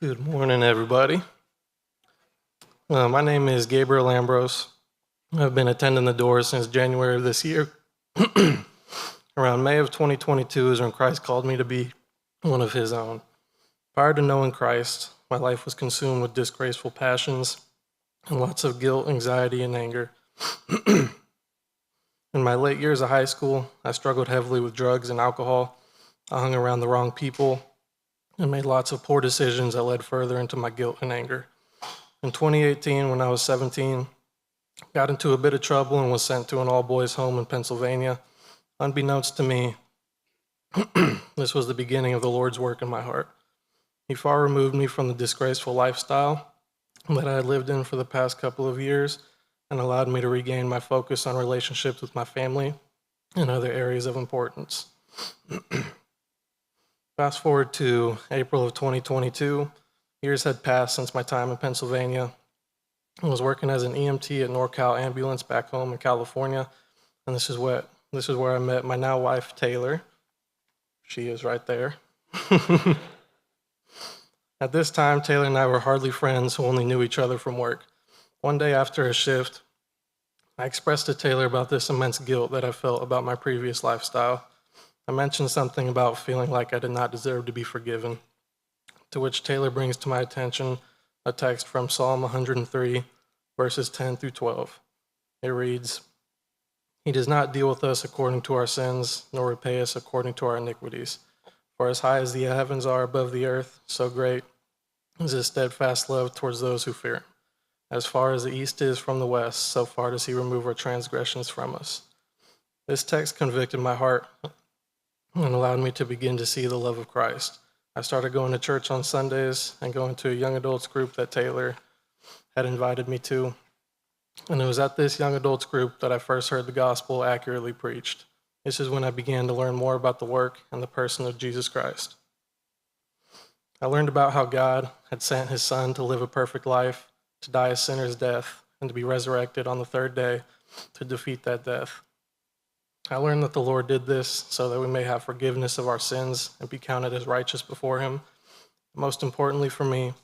Good morning, everybody. My name is Gabriel Ambrose. I've been attending the doors since January of this year. Around May of 2022 is when Christ called me to be one of his own. Prior to knowing Christ, my life was consumed with disgraceful passions and lots of guilt, anxiety, and anger. In my late years of high school, I struggled heavily with drugs and alcohol. I hung around the wrong people and made lots of poor decisions that led further into my guilt and anger. In 2018, when I was 17, got into a bit of trouble and was sent to an all-boys home in Pennsylvania. Unbeknownst to me, this was the beginning of the Lord's work in my heart. He far removed me from the disgraceful lifestyle that I had lived in for the past couple of years and allowed me to regain my focus on relationships with my family and other areas of importance. Fast forward to April of 2022, years had passed since my time in Pennsylvania. I was working as an EMT at NorCal Ambulance back home in California, and this is where I met my now wife, Taylor. She is right there. At this time, Taylor and I were hardly friends who only knew each other from work. One day after a shift, I expressed to Taylor about this immense guilt that I felt about my previous lifestyle. I mentioned something about feeling like I did not deserve to be forgiven, to which Taylor brings to my attention a text from Psalm 103, verses 10 through 12. It reads, "He does not deal with us according to our sins, nor repay us according to our iniquities. For as high as the heavens are above the earth, so great is his steadfast love towards those who fear him. As far as the east is from the west, so far does he remove our transgressions from us." This text convicted my heart and allowed me to begin to see the love of Christ. I started going to church on Sundays and going to a young adults group that Taylor had invited me to. And it was at this young adults group that I first heard the gospel accurately preached. This is when I began to learn more about the work and the person of Jesus Christ. I learned about how God had sent his son to live a perfect life, to die a sinner's death, and to be resurrected on the third day to defeat that death. I learned that the Lord did this so that we may have forgiveness of our sins and be counted as righteous before him. Most importantly for me,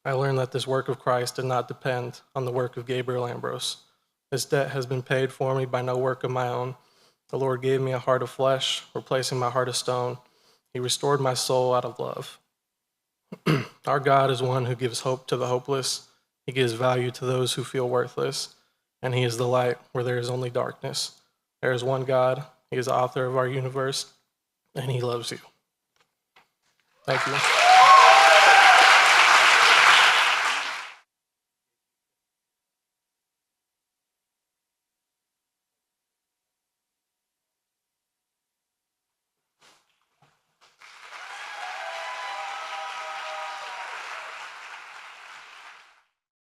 I learned that this work of Christ did not depend on the work of Gabriel Ambrose. This debt has been paid for me by no work of my own. The Lord gave me a heart of flesh, replacing my heart of stone. He restored my soul out of love. Our God is one who gives hope to the hopeless. He gives value to those who feel worthless, and he is the light where there is only darkness. There is one God. He is the author of our universe, and he loves you. Thank you.